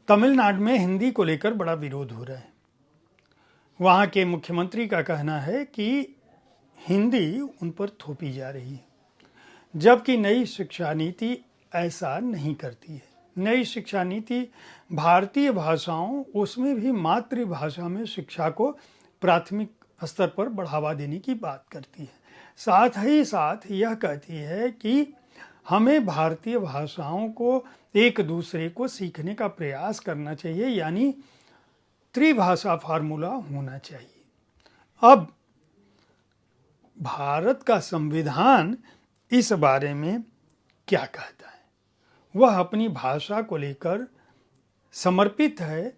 तमिलनाडु में हिंदी को लेकर बड़ा विरोध हो रहा है। वहाँ के मुख्यमंत्री का कहना है कि हिंदी उन पर थोपी जा रही है, जबकि नई शिक्षा नीति ऐसा नहीं करती है। नई शिक्षा नीति भारतीय भाषाओं, उसमें भी मातृभाषा में शिक्षा को प्राथमिक स्तर पर बढ़ावा देने की बात करती है। साथ ही साथ यह कहती है कि हमें भारतीय भाषाओं को एक दूसरे को सीखने का प्रयास करना चाहिए, यानी त्रिभाषा फार्मूला होना चाहिए। अब भारत का संविधान इस बारे में क्या कहता है? वह अपनी भाषा को लेकर समर्पित है,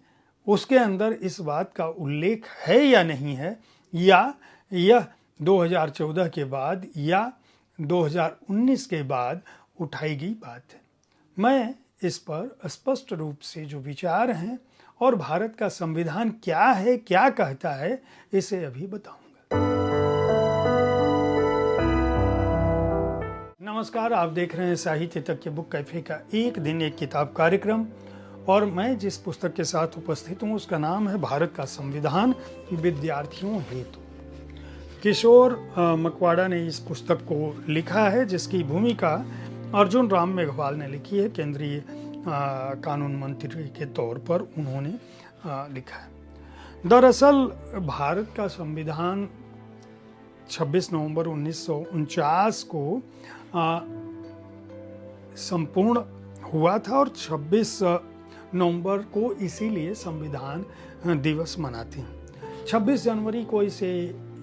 उसके अंदर इस बात का उल्लेख है या नहीं है, या यह 2014 के बाद या 2019 के बाद उठाई गई बात है। मैं इस पर स्पष्ट रूप से जो विचार हैं और भारत का संविधान क्या है, क्या कहता है, इसे अभी बताऊंगा। नमस्कार, आप देख रहे हैं साहित्य तक के बुक कैफे का एक दिन एक किताब कार्यक्रम, और मैं जिस पुस्तक के साथ उपस्थित हूँ उसका नाम है भारत का संविधान विद्यार्थियों हेतु। किशोर मकवाड़ा ने इस पुस्तक को लिखा है, जिसकी भूमिका अर्जुन राम मेघवाल ने लिखी है। केंद्रीय कानून मंत्री के तौर पर उन्होंने लिखा है। दरअसल भारत का संविधान 26 नवंबर 1949 को संपूर्ण हुआ था, और 26 नवंबर को इसीलिए संविधान दिवस मनाते हैं। 26 जनवरी को इसे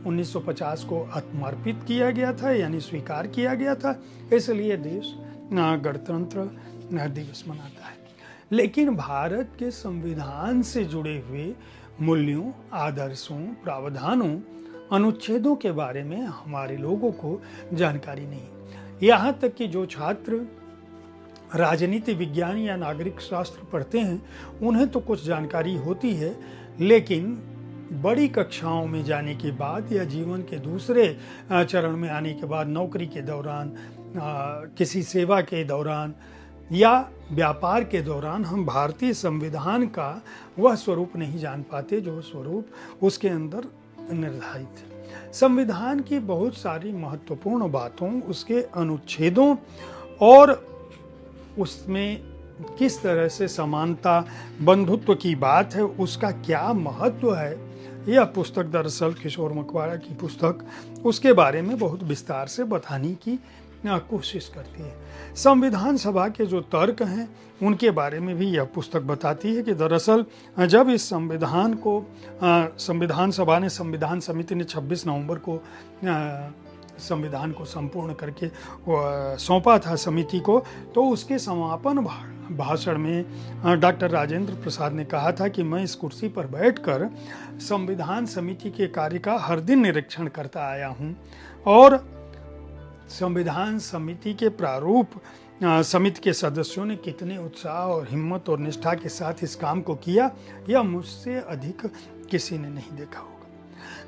1950 को आत्मार्पित किया गया था, यानी स्वीकार किया गया था, इसलिए देश गणतंत्र दिवस मनाता है। लेकिन भारत के संविधान से जुड़े हुए मूल्यों, आदर्शों, प्रावधानों, अनुच्छेदों के बारे में हमारे लोगों को जानकारी नहीं। यहाँ तक कि जो छात्र राजनीति विज्ञान या नागरिक शास्त्र पढ़ते हैं उन्हें तो कुछ जानकारी होती है, लेकिन बड़ी कक्षाओं में जाने के बाद या जीवन के दूसरे चरण में आने के बाद, नौकरी के दौरान, किसी सेवा के दौरान या व्यापार के दौरान हम भारतीय संविधान का वह स्वरूप नहीं जान पाते जो स्वरूप उसके अंदर निर्धारित है। संविधान की बहुत सारी महत्वपूर्ण बातों, उसके अनुच्छेदों और उसमें किस तरह से समानता, बंधुत्व की बात है, उसका क्या महत्व है, यह पुस्तक दरअसल किशोर मकवाड़ा की पुस्तक उसके बारे में बहुत विस्तार से बताने की कोशिश करती है। संविधान सभा के जो तर्क हैं उनके बारे में भी यह पुस्तक बताती है कि दरअसल जब इस संविधान को संविधान सभा ने, संविधान समिति ने 26 नवंबर को संविधान को संपूर्ण करके सौंपा था समिति को, तो उसके समापन भाषण में डॉक्टर राजेंद्र प्रसाद ने कहा था कि मैं इस कुर्सी पर बैठकर संविधान समिति के कार्य का हर दिन निरीक्षण करता आया हूं, और संविधान समिति के प्रारूप समिति के सदस्यों ने कितने उत्साह और हिम्मत और निष्ठा के साथ इस काम को किया, यह मुझसे अधिक किसी ने नहीं देखा होगा।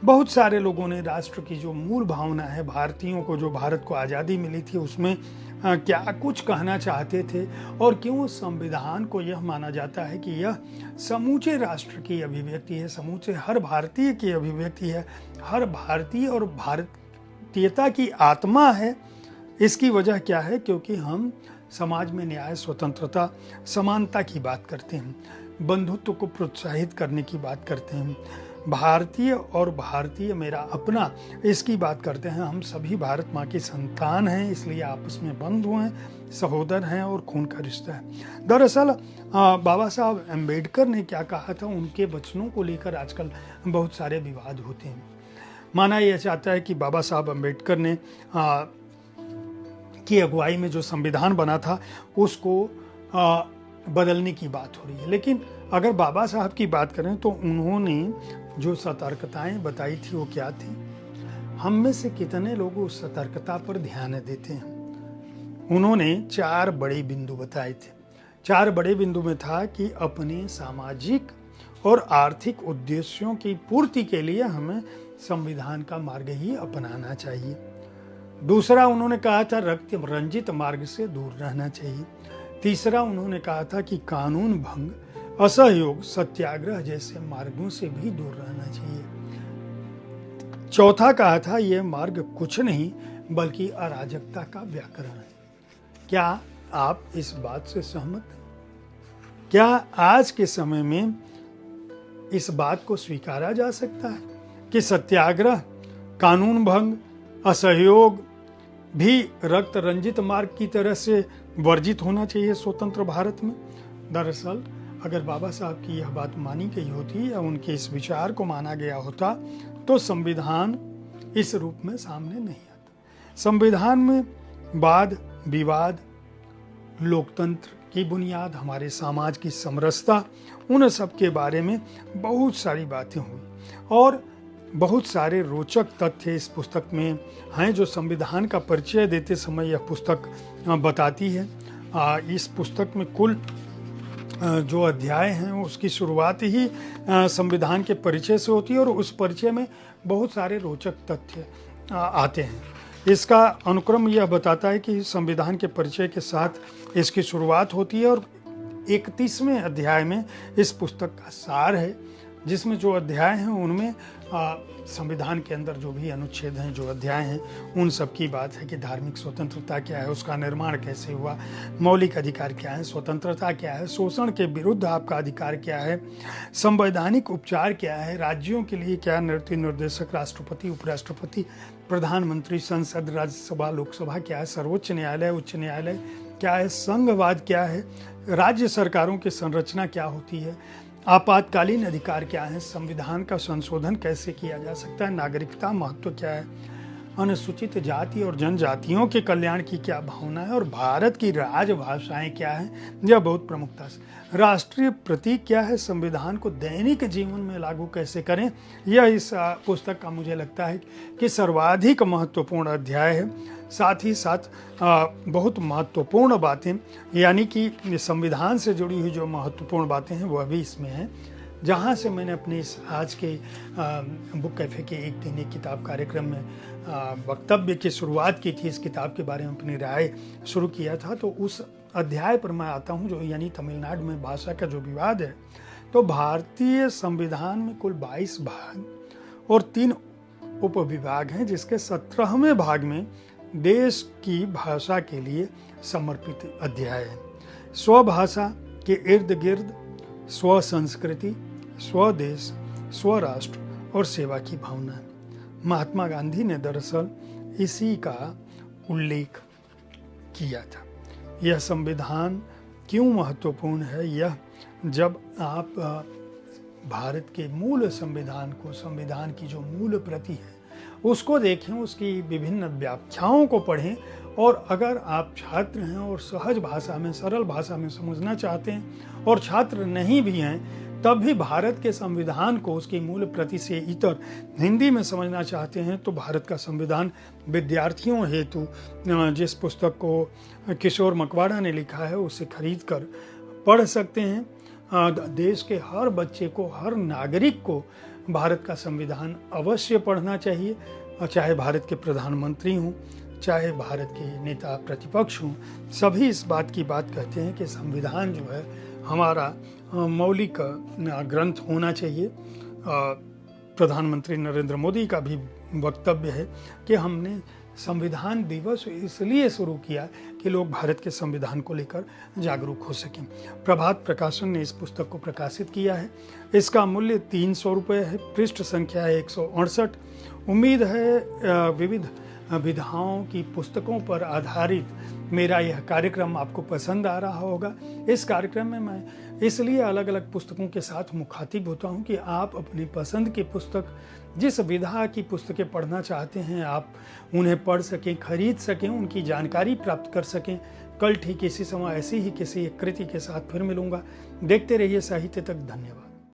बहुत सारे लोगों ने राष्ट्र की जो मूल भावना है, भारतीयों को जो भारत को आज़ादी मिली थी उसमें क्या कुछ कहना चाहते थे, और क्यों संविधान को यह माना जाता है कि यह समूचे राष्ट्र की अभिव्यक्ति है, समूचे हर भारतीय की अभिव्यक्ति है, हर भारतीय और भारतीयता की आत्मा है। इसकी वजह क्या है? क्योंकि हम समाज में न्याय, स्वतंत्रता, समानता की बात करते हैं, बंधुत्व को प्रोत्साहित करने की बात करते हैं, भारतीय और भारतीय मेरा अपना, इसकी बात करते हैं। हम सभी भारत माँ की संतान हैं, इसलिए आपस में बंधु हैं, सहोदर हैं और खून का रिश्ता है। दरअसल बाबा साहब अम्बेडकर ने क्या कहा था, उनके वचनों को लेकर आजकल बहुत सारे विवाद होते हैं। माना यह जाता है कि बाबा साहब अम्बेडकर ने की अगुवाई में जो संविधान बना था उसको बदलने की बात हो रही है, लेकिन अगर बाबा साहब की बात करें तो उन्होंने जो सतर्कताएं बताई थी वो क्या थी? हम में से कितने लोग उस सतर्कता पर ध्यान देते हैं? उन्होंने 4 बड़े बिंदु बताए थे। 4 बड़े बिंदु में था कि अपने सामाजिक और आर्थिक उद्देश्यों की पूर्ति के लिए हमें संविधान का मार्ग ही अपनाना चाहिए। दूसरा, उन्होंने कहा था रक्त रंजित मार्ग से दूर रहना चाहिए। तीसरा, उन्होंने कहा था कि कानून भंग असहयोग, सत्याग्रह जैसे मार्गों से भी दूर रहना चाहिए। चौथा कहा था यह मार्ग कुछ नहीं बल्कि अराजकता का व्याकरण है। क्या आप इस बात से सहमत हैं? क्या आज के समय में इस बात को स्वीकारा जा सकता है कि सत्याग्रह, कानून भंग, असहयोग भी रक्त रंजित मार्ग की तरह से वर्जित होना चाहिए स्वतंत्र भारत में? दरअसल अगर बाबा साहब की यह बात मानी गई होती या उनके इस विचार को माना गया होता तो संविधान इस रूप में सामने नहीं आता। संविधान में वाद विवाद, लोकतंत्र की बुनियाद, हमारे समाज की समरसता, उन सब के बारे में बहुत सारी बातें हुई और बहुत सारे रोचक तथ्य इस पुस्तक में हैं जो संविधान का परिचय देते समय यह पुस्तक बताती है। इस पुस्तक में कुल जो अध्याय हैं उसकी शुरुआत ही संविधान के परिचय से होती है और उस परिचय में बहुत सारे रोचक तथ्य आते हैं। इसका अनुक्रम यह बताता है कि संविधान के परिचय के साथ इसकी शुरुआत होती है और 31वें अध्याय में इस पुस्तक का सार है, जिसमें जो अध्याय हैं उनमें संविधान के अंदर जो भी अनुच्छेद हैं, जो अध्याय हैं, उन सब की बात है कि धार्मिक स्वतंत्रता क्या है, उसका निर्माण कैसे हुआ, मौलिक अधिकार क्या है, स्वतंत्रता क्या है, शोषण के विरुद्ध आपका अधिकार क्या है, संवैधानिक उपचार क्या है, राज्यों के लिए क्या नीति निर्देशक, राष्ट्रपति, उपराष्ट्रपति, प्रधानमंत्री, संसद, राज्यसभा, लोकसभा क्या है, सर्वोच्च न्यायालय, उच्च न्यायालय क्या है, संघवाद क्या है, राज्य सरकारों की संरचना क्या होती है, आपातकालीन अधिकार क्या है, संविधान का संशोधन कैसे किया जा सकता है, नागरिकता महत्व क्या है, अनुसूचित जाति और जनजातियों के कल्याण की क्या भावना है और भारत की राजभाषाएं क्या है, यह बहुत प्रमुखता से, राष्ट्रीय प्रतीक क्या है, संविधान को दैनिक जीवन में लागू कैसे करें, यह इस पुस्तक का मुझे लगता है कि सर्वाधिक महत्वपूर्ण अध्याय है। साथ ही साथ बहुत महत्वपूर्ण बातें, यानी कि संविधान से जुड़ी हुई जो महत्वपूर्ण बातें हैं वह भी इसमें हैं। जहाँ से मैंने अपने इस आज के बुक कैफे के एक दिन एक किताब कार्यक्रम में वक्तव्य की शुरुआत की थी, इस किताब के बारे में अपनी राय शुरू किया था, तो उस अध्याय पर मैं आता हूँ जो यानी तमिलनाडु में भाषा का जो विवाद है। तो भारतीय संविधान में कुल 22 भाग और 3 उपविभाग हैं, जिसके 17वें भाग में देश की भाषा के लिए समर्पित अध्याय है। स्वभाषा के इर्द गिर्द स्व संस्कृति, स्वदेश, स्वराष्ट्र और सेवा की भावना है। महात्मा गांधी ने दरअसल इसी का उल्लेख किया था। यह संविधान क्यों महत्वपूर्ण है, यह जब आप भारत के मूल संविधान को, संविधान की जो मूल प्रति है उसको देखें, उसकी विभिन्न व्याख्याओं को पढ़ें और अगर आप छात्र हैं और सहज भाषा में, सरल भाषा में समझना चाहते हैं और छात्र नहीं भी हैं तब भी भारत के संविधान को उसकी मूल प्रति से इतर हिंदी में समझना चाहते हैं तो भारत का संविधान विद्यार्थियों हेतु जिस पुस्तक को किशोर मकवाड़ा ने लिखा है उसे खरीद कर पढ़ सकते हैं। देश के हर बच्चे को, हर नागरिक को भारत का संविधान अवश्य पढ़ना चाहिए, चाहे भारत के प्रधानमंत्री हों, चाहे भारत के नेता प्रतिपक्ष हों, सभी इस बात की बात कहते हैं कि संविधान जो है हमारा मौलिक ग्रंथ होना चाहिए। प्रधानमंत्री नरेंद्र मोदी का भी वक्तव्य है कि हमने संविधान दिवस इसलिए शुरू किया कि लोग भारत के संविधान को लेकर जागरूक हो सकें। प्रभात प्रकाशन ने इस पुस्तक को प्रकाशित किया है। इसका मूल्य 300 रुपये है। पृष्ठ संख्या है 168। उम्मीद है विविध विधाओं की पुस्तकों पर आधारित मेरा यह कार्यक्रम आपको पसंद आ रहा होगा। इस कार्यक्रम में मैं इसलिए अलग अलग पुस्तकों के साथ मुखातिब होता हूं कि आप अपनी पसंद की पुस्तक, जिस विधा की पुस्तकें पढ़ना चाहते हैं, आप उन्हें पढ़ सकें, खरीद सकें, उनकी जानकारी प्राप्त कर सकें। कल ठीक इसी समय ऐसी ही किसी एक कृति के साथ फिर मिलूंगा। देखते रहिए साहित्य तक। धन्यवाद।